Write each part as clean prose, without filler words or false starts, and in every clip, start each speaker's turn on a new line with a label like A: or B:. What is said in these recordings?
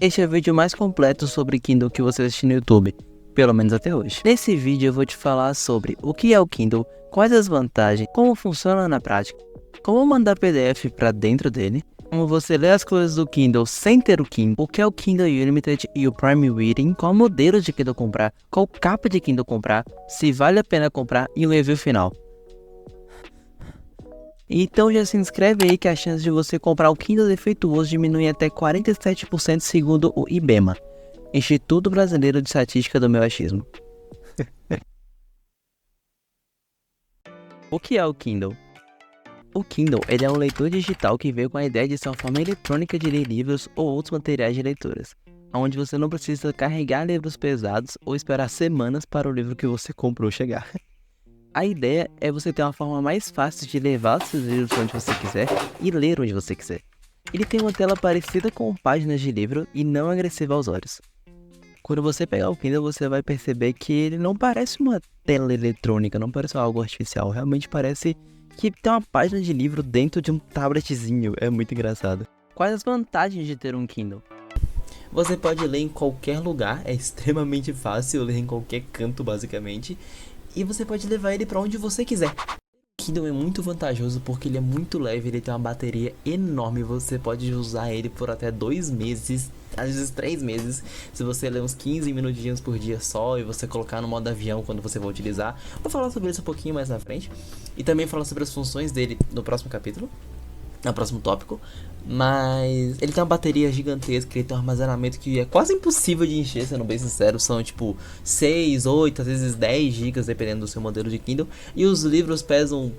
A: Este é o vídeo mais completo sobre Kindle que você assistiu no YouTube, pelo menos até hoje. Nesse vídeo eu vou te falar sobre o que é o Kindle, quais as vantagens, como funciona na prática, como mandar PDF para dentro dele, como você lê as coisas do Kindle sem ter o Kindle, o que é o Kindle Unlimited e o Prime Reading, qual modelo de Kindle comprar, qual capa de Kindle comprar, se vale a pena comprar e o review final. Então já se inscreve aí que a chance de você comprar o Kindle defeituoso diminui até 47% segundo o IBEMA, Instituto Brasileiro de Estatística do Meu Achismo. O que é o Kindle? O Kindle ele é um leitor digital que veio com a ideia de ser uma forma eletrônica de ler livros ou outros materiais de leituras, onde você não precisa carregar livros pesados ou esperar semanas para o livro que você comprou chegar. A ideia é você ter uma forma mais fácil de levar seus livros onde você quiser e ler onde você quiser. Ele tem uma tela parecida com páginas de livro e não agressiva aos olhos. Quando você pegar o Kindle, você vai perceber que ele não parece uma tela eletrônica, não parece algo artificial. Realmente parece que tem uma página de livro dentro de um tabletzinho. É muito engraçado. Quais as vantagens de ter um Kindle? Você pode ler em qualquer lugar, é extremamente fácil ler em qualquer canto basicamente. E você pode levar ele para onde você quiser. O Kindle é muito vantajoso porque ele é muito leve, ele tem uma bateria enorme. Você pode usar ele por até 2 meses, às vezes 3 meses. Se você ler uns 15 minutinhos por dia só e você colocar no modo avião quando você vai utilizar. Vou falar sobre isso um pouquinho mais na frente. E também falar sobre as funções dele no próximo capítulo, no próximo tópico. Mas ele tem uma bateria gigantesca, ele tem um armazenamento que é quase impossível de encher, sendo bem sincero. São tipo 6, 8, às vezes 10 GB, dependendo do seu modelo de Kindle. E os livros pesam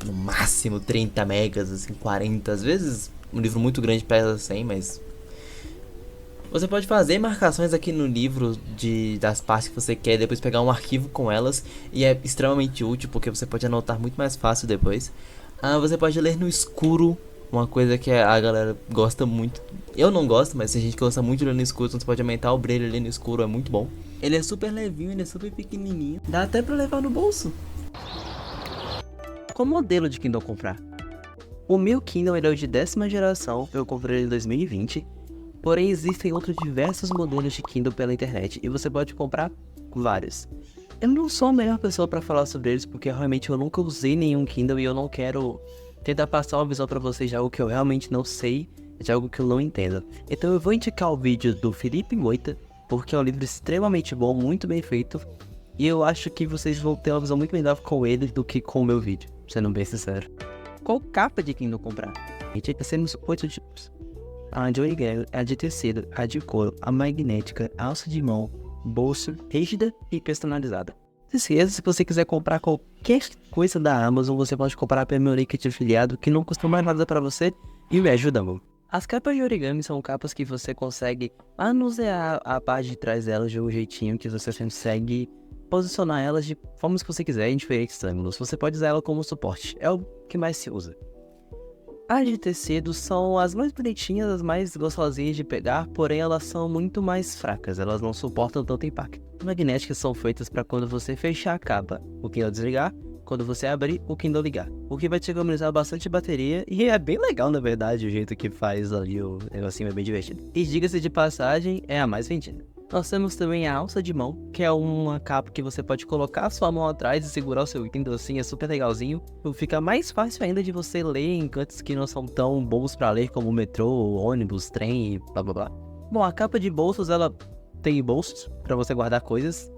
A: no máximo 30 megas, assim, 40. Às vezes um livro muito grande pesa 100, mas... Você pode fazer marcações aqui no livro das partes que você quer e depois pegar um arquivo com elas. E é extremamente útil porque você pode anotar muito mais fácil depois. Você pode ler no escuro. Uma coisa que a galera gosta muito. Eu não gosto, mas tem gente que gosta muito de ler no escuro. Então você pode aumentar o brilho ali no escuro, é muito bom. Ele é super levinho, ele é super pequenininho. Dá até pra levar no bolso. Qual modelo de Kindle comprar? O meu Kindle ele é o de 10ª geração. Eu comprei ele em 2020. Porém existem outros diversos modelos de Kindle pela internet. E você pode comprar vários. Eu não sou a melhor pessoa pra falar sobre eles. Porque realmente eu nunca usei nenhum Kindle. E eu não quero... tentar passar uma visão pra vocês de algo que eu realmente não sei, de algo que eu não entendo. Então eu vou indicar o vídeo do Felipe Moita, porque é um livro extremamente bom, muito bem feito. E eu acho que vocês vão ter uma visão muito melhor com ele do que com o meu vídeo, sendo bem sincero. Qual capa de Kindle comprar? A gente temos 8 tipos. A de origami, a de tecido, a de couro, a magnética, alça de mão, bolso, rígida e personalizada. Se você quiser comprar qualquer coisa da Amazon, você pode comprar pelo meu link de afiliado, que não custa mais nada pra você e me ajuda muito. As capas de origami são capas que você consegue manusear a parte de trás delas de um jeitinho que você consegue posicionar elas de formas que você quiser em diferentes ângulos. Você pode usar ela como suporte, é o que mais se usa. As de tecido são as mais bonitinhas, as mais gostosinhas de pegar, porém elas são muito mais fracas, elas não suportam tanto impacto. As magnéticas são feitas para quando você fechar a capa, o Kindle desligar, quando você abrir, o Kindle ligar. O que vai te economizar bastante bateria e é bem legal na verdade o jeito que faz ali o negocinho, é bem divertido. E diga-se de passagem, é a mais vendida. Nós temos também a alça de mão, que é uma capa que você pode colocar a sua mão atrás e segurar o seu Kindle assim, é super legalzinho. Fica mais fácil ainda de você ler em cantos que não são tão bons pra ler, como metrô, ônibus, trem e blá blá blá. Bom, a capa de bolsos, ela tem bolsos pra você guardar coisas,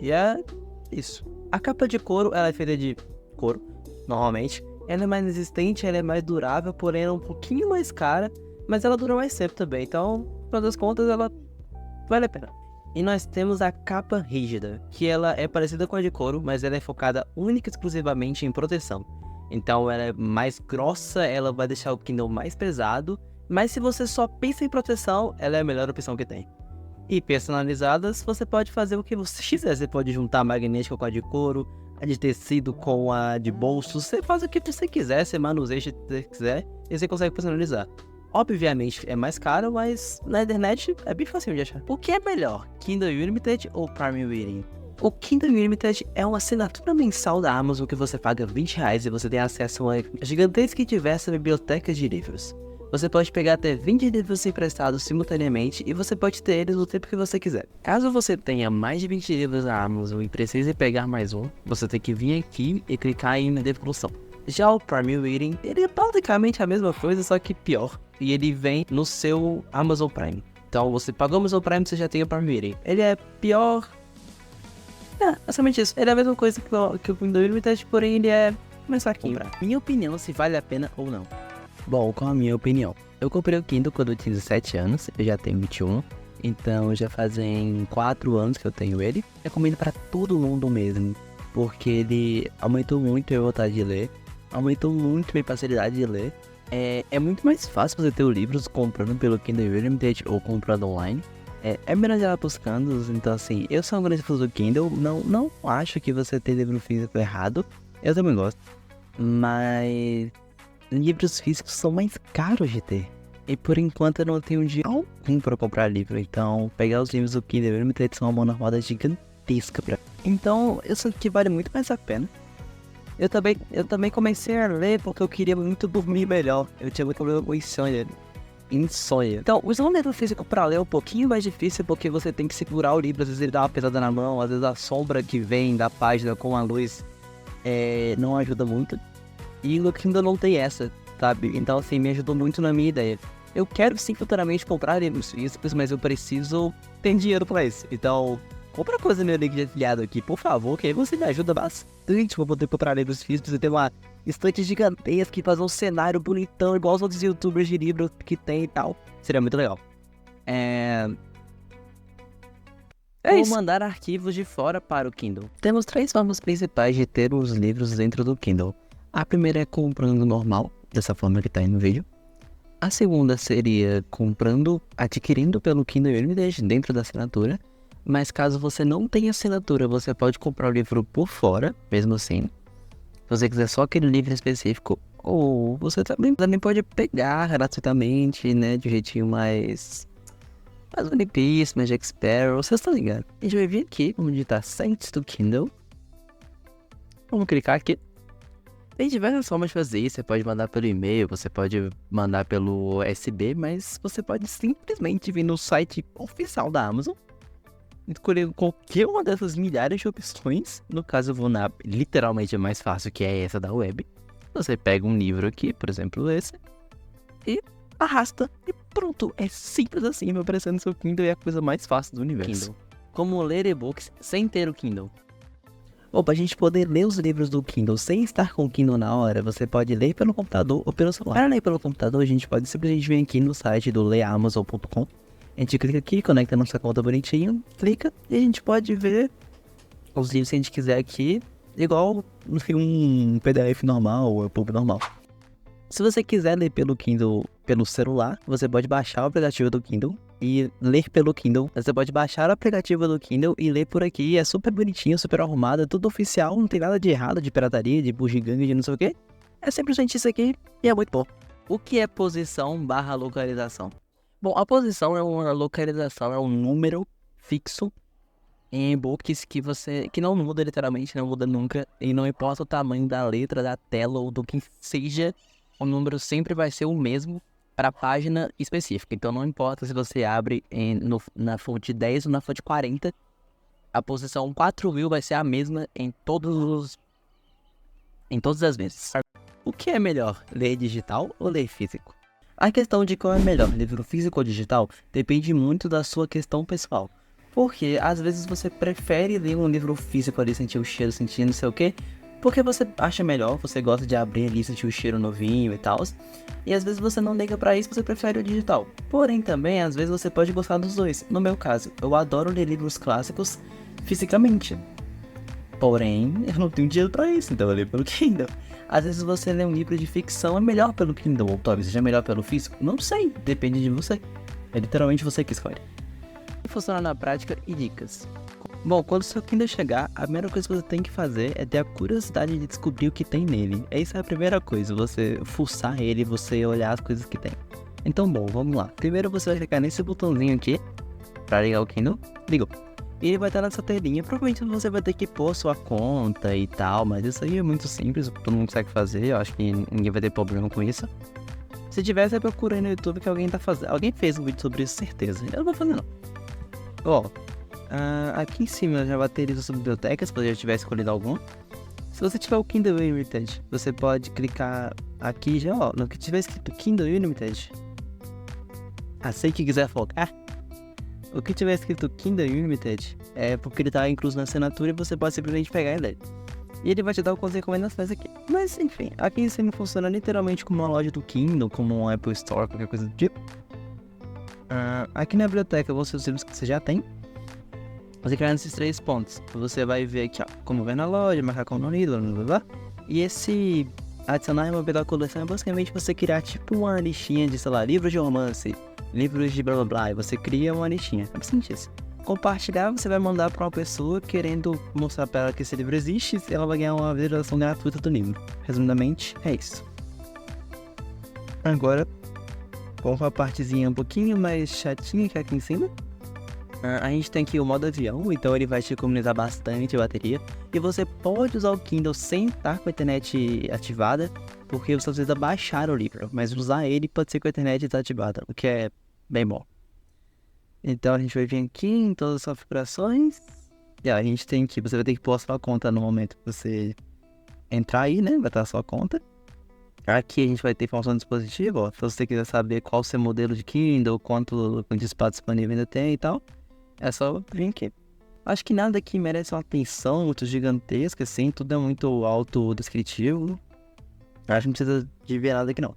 A: e é isso. A capa de couro, ela é feita de couro, normalmente. Ela é mais resistente, ela é mais durável, porém ela é um pouquinho mais cara, mas ela dura mais tempo também, então, no final das contas, ela vale a pena. E nós temos a capa rígida, que ela é parecida com a de couro, mas ela é focada única e exclusivamente em proteção. Então ela é mais grossa, ela vai deixar o Kindle mais pesado, mas se você só pensa em proteção, ela é a melhor opção que tem. E personalizadas, você pode fazer o que você quiser. Você pode juntar a magnética com a de couro, a de tecido com a de bolso. Você faz o que você quiser, você manuseia o que você quiser e você consegue personalizar. Obviamente é mais caro, mas na internet é bem fácil de achar. O que é melhor, Kindle Unlimited ou Prime Reading? O Kindle Unlimited é uma assinatura mensal da Amazon que você paga R$20 e você tem acesso a uma gigantesca e diversa biblioteca de livros. Você pode pegar até 20 livros emprestados simultaneamente e você pode ter eles no tempo que você quiser. Caso você tenha mais de 20 livros na Amazon e precise pegar mais um, você tem que vir aqui e clicar em devolução. Já o Prime Reading, ele é basicamente a mesma coisa, só que pior. E ele vem no seu Amazon Prime. Então você pagou o Amazon Prime, você já tem o Prime Reading. Ele é pior... basicamente isso. Ele é a mesma coisa que o Kindle Unlimited, porém ele é mais fraquinho. Minha opinião, se vale a pena ou não. Bom, qual a minha opinião? Eu comprei o Kindle quando eu tinha 17 anos, eu já tenho 21. Então já fazem 4 anos que eu tenho ele. Recomendo pra todo mundo mesmo, porque ele aumentou muito a minha vontade de ler, aumentou muito a minha facilidade de ler. É muito mais fácil você ter os livros comprando pelo Kindle Unlimited ou comprando online. É melhor já buscando, então assim, eu sou um grande fã do Kindle, não acho que você ter livro físico errado, eu também gosto, mas livros físicos são mais caros de ter. E por enquanto eu não tenho dinheiro algum para comprar livro, então pegar os livros do Kindle Unlimited são uma mão na roda gigantesca pra mim. Então eu sinto que vale muito mais a pena. Eu também comecei a ler porque eu queria muito dormir melhor, eu tinha muito problema com insônia. Então, usar um livro físico pra ler é um pouquinho mais difícil porque você tem que segurar o livro, às vezes ele dá uma pesada na mão, às vezes a sombra que vem da página com a luz não ajuda muito. E no Kindle não tem essa, sabe? Então assim, me ajudou muito na minha ideia. Eu quero sim futuramente comprar livros físicos, mas eu preciso ter dinheiro pra isso. Então, compra coisa no meu link de afiliado aqui, por favor, que aí você me ajuda bastante pra poder comprar livros físicos e ter uma estante gigantesca e fazer um cenário bonitão, igual os outros youtubers de livros que tem e tal. Seria muito legal. Vou mandar arquivos de fora para o Kindle. Temos 3 formas principais de ter os livros dentro do Kindle. A primeira é comprando normal, dessa forma que tá aí no vídeo. A segunda seria adquirindo pelo Kindle Unlimited dentro da assinatura. Mas caso você não tenha assinatura, você pode comprar o livro por fora, mesmo assim. Se você quiser só aquele livro específico, ou você também pode pegar gratuitamente, né, de um jeitinho mais One Piece, Magic Sparrow, vocês estão ligados. A gente vai vir aqui, vamos digitar Sent to Kindle. Vamos clicar aqui. Tem diversas formas de fazer isso, você pode mandar pelo e-mail, você pode mandar pelo USB, mas você pode simplesmente vir no site oficial da Amazon, escolher qualquer uma dessas milhares de opções. No caso eu vou na literalmente a mais fácil, que é essa da web. Você pega um livro aqui, por exemplo esse, e arrasta e pronto. É simples assim, vai aparecer no seu Kindle e é a coisa mais fácil do universo. Kindle. Como ler e-books sem ter o Kindle. Pra gente poder ler os livros do Kindle sem estar com o Kindle na hora, você pode ler pelo computador ou pelo celular. Para ler pelo computador, a gente pode simplesmente vir aqui no site do leamazon.com. A gente clica aqui, conecta nossa conta bonitinho, clica e a gente pode ver os livros que a gente quiser aqui, igual um PDF normal ou EPUB normal. Se você quiser ler pelo Kindle, pelo celular, você pode baixar o aplicativo do Kindle e ler pelo Kindle. Você pode baixar o aplicativo do Kindle e ler por aqui. É super bonitinho, super arrumado, é tudo oficial, não tem nada de errado, de pirataria, de bugiganga, de não sei o que. É simplesmente isso aqui e é muito bom. O que é posição/localização? Bom, a posição é uma localização, é um número fixo em e-books que não muda literalmente, não muda nunca. E não importa o tamanho da letra, da tela ou do que seja, o número sempre vai ser o mesmo para a página específica. Então não importa se você abre na fonte 10 ou na fonte 40, a posição 4000 vai ser a mesma em todas as vezes. O que é melhor, ler digital ou ler físico? A questão de qual é melhor, livro físico ou digital, depende muito da sua questão pessoal. Porque às vezes você prefere ler um livro físico ali, sentir o cheiro, sentir não sei o que, porque você acha melhor, você gosta de abrir ali, sentir o cheiro novinho e tal. E às vezes você não liga pra isso, você prefere o digital. Porém também, às vezes você pode gostar dos dois. No meu caso, eu adoro ler livros clássicos fisicamente. Porém, eu não tenho dinheiro pra isso, então eu leio pelo Kindle. Às vezes você lê um livro de ficção, é melhor pelo Kindle, ou talvez seja melhor pelo físico. Não sei, depende de você. É literalmente você que escolhe. Como funciona na prática e dicas. Bom, quando o seu Kindle chegar, a primeira coisa que você tem que fazer é ter a curiosidade de descobrir o que tem nele. Essa é a primeira coisa, você fuçar ele, você olhar as coisas que tem. Então, bom, vamos lá. Primeiro você vai clicar nesse botãozinho aqui, pra ligar o Kindle. Ligou. E ele vai estar nessa telinha. Provavelmente você vai ter que pôr sua conta e tal, mas isso aí é muito simples, todo mundo consegue fazer, eu acho que ninguém vai ter problema com isso. Se tiver, você procura aí no YouTube que alguém tá fazendo. Alguém fez um vídeo sobre isso, certeza. Eu não vou fazer, não. Ó, aqui em cima já bateria sobre bibliotecas, se você já tiver escolhido alguma. Se você tiver o Kindle Unlimited, você pode clicar aqui já, ó, no que tiver escrito Kindle Unlimited. Assim que quiser focar. O que tiver escrito Kindle Unlimited é porque ele tá incluso na assinatura e você pode simplesmente pegar e ler. E ele vai te dar algumas recomendações aqui. Mas enfim, aqui em cima funciona literalmente como uma loja do Kindle, como um Apple Store, qualquer coisa do tipo. Aqui na biblioteca vão ser os livros que você já tem. Você clicar nesses 3 pontos. Você vai ver aqui, ó, como ver na loja, marcar como lido, blá blá blá. E esse adicionar e remover da coleção é basicamente você criar tipo uma listinha de, sei lá, livros de romance, livros de blá blá blá, e você cria uma listinha. É bastante isso. Compartilhar, você vai mandar para uma pessoa querendo mostrar para ela que esse livro existe e ela vai ganhar uma visualização gratuita do livro. Resumidamente, é isso. Agora, vamos para a partezinha um pouquinho mais chatinha que é aqui em cima. A gente tem aqui o modo avião, então ele vai te economizar bastante a bateria. E você pode usar o Kindle sem estar com a internet ativada, porque você precisa baixar o livro, mas usar ele pode ser com a internet desativada, o que é bem bom. Então a gente vai vir aqui em todas as configurações. E a gente tem que, você vai ter que pôr a sua conta no momento que você entrar aí, né? Vai estar a sua conta. Aqui a gente vai ter informação do dispositivo, ó. Se você quiser saber qual o seu modelo de Kindle, quanto de espaço disponível ainda tem e tal, é só vir aqui. Acho que nada aqui merece uma atenção muito gigantesca, assim, tudo é muito autodescritivo. Acho que não precisa de ver nada aqui não.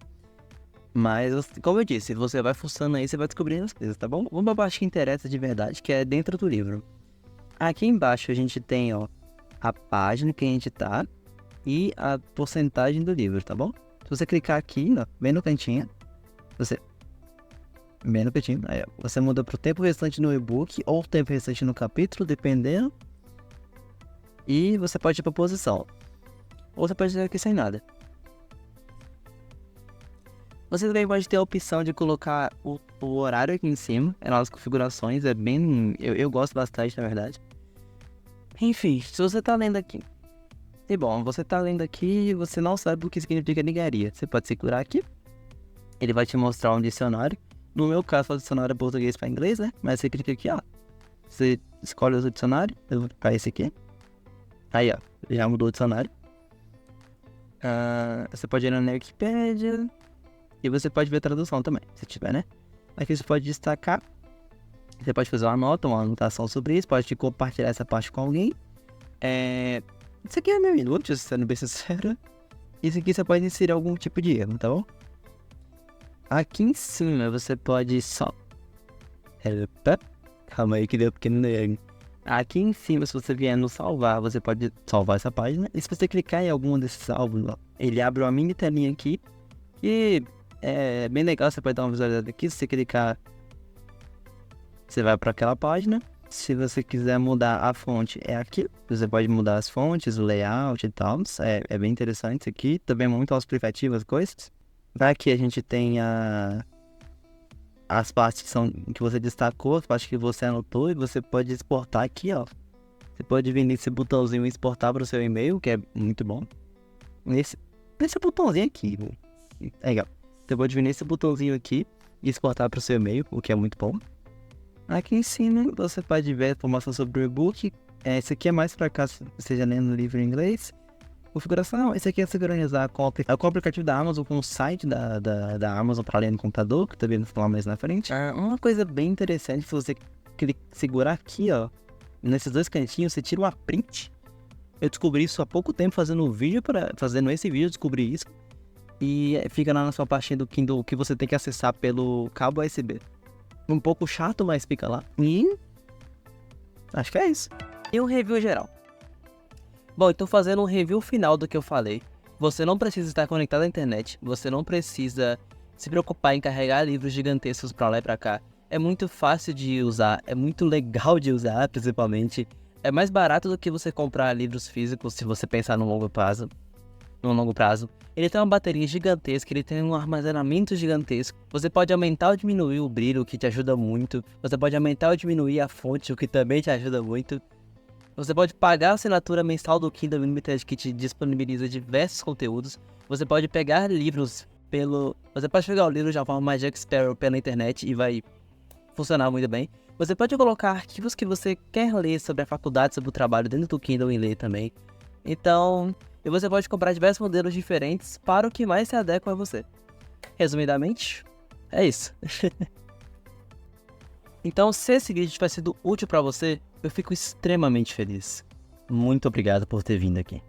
A: Mas, como eu disse, você vai fuçando aí, você vai descobrindo as coisas, tá bom? Vamos pra parte que interessa de verdade, que é dentro do livro. Aqui embaixo a gente tem, ó, a página que a gente tá e a porcentagem do livro, tá bom? Se você clicar aqui, ó, bem no cantinho, aí, ó, você muda pro tempo restante no e-book ou tempo restante no capítulo, dependendo. E você pode ir pra posição. Ou você pode ir aqui sem nada. Você também pode ter a opção de colocar o horário aqui em cima. É nas configurações, é bem... Eu gosto bastante, na verdade. Enfim, se você tá lendo aqui. E bom, você tá lendo aqui e você não sabe o que significa ligaria. Você pode segurar aqui. Ele vai te mostrar um dicionário. No meu caso, o dicionário é português para inglês, né? Mas você clica aqui, ó. Você escolhe o dicionário. Eu vou clicar esse aqui. Aí, ó. Já mudou o dicionário. Você pode ir na Wikipedia. E você pode ver a tradução também, se tiver, né? Aqui você pode destacar. Você pode fazer uma nota, uma anotação sobre isso. Pode compartilhar essa parte com alguém. Isso aqui é meio inútil, sendo bem sincero. Isso aqui você pode inserir algum tipo de erro, tá bom? Aqui em cima você pode só... Calma aí que deu um pequeno erro. Aqui em cima, se você vier no salvar, você pode salvar essa página. E se você clicar em algum desses salvos, ó, ele abre uma mini telinha aqui. E é bem legal, você pode dar uma visualizada aqui. Se você clicar, você vai para aquela página. Se você quiser mudar a fonte, é aqui. Você pode mudar as fontes, o layout e tal. É bem interessante isso aqui. Também muito auto-explicativo as coisas. Aqui a gente tem as partes que você destacou, as partes que você anotou. E você pode exportar aqui, ó. Você pode vir nesse botãozinho e exportar para o seu e-mail, que é muito bom. Nesse botãozinho aqui, é legal. Você pode vir nesse botãozinho aqui e exportar para o seu e-mail, o que é muito bom. Aqui em cima você pode ver a informação sobre o e-book. Esse aqui é mais para caso você esteja lendo o livro em inglês. Configuração, esse aqui é sincronizar com o aplicativo da Amazon, com o site da Amazon para ler no computador, que também vou falar mais na frente. Uma coisa bem interessante, se você segurar aqui, ó, nesses dois cantinhos, você tira uma print. Eu descobri isso há pouco tempo fazendo esse vídeo, eu descobri isso. E fica lá na sua pastinha do Kindle que você tem que acessar pelo cabo USB. Um pouco chato, mas fica lá. E acho que é isso. E um review geral. Bom, então fazendo um review final do que eu falei. Você não precisa estar conectado à internet. Você não precisa se preocupar em carregar livros gigantescos pra lá e pra cá. É muito fácil de usar. É muito legal de usar, principalmente. É mais barato do que você comprar livros físicos se você pensar no longo prazo. Ele tem uma bateria gigantesca, ele tem um armazenamento gigantesco. Você pode aumentar ou diminuir o brilho, o que te ajuda muito. Você pode aumentar ou diminuir a fonte, o que também te ajuda muito. Você pode pagar a assinatura mensal do Kindle Unlimited, que te disponibiliza diversos conteúdos. Você pode pegar livros Você pode pegar o livro de uma forma mais Jack Sparrow pela internet e vai funcionar muito bem. Você pode colocar arquivos que você quer ler sobre a faculdade, sobre o trabalho dentro do Kindle e ler também. Então, e você pode comprar diversos modelos diferentes para o que mais se adequa a você. Resumidamente, é isso. Então, se esse vídeo tiver sido útil para você, eu fico extremamente feliz. Muito obrigado por ter vindo aqui.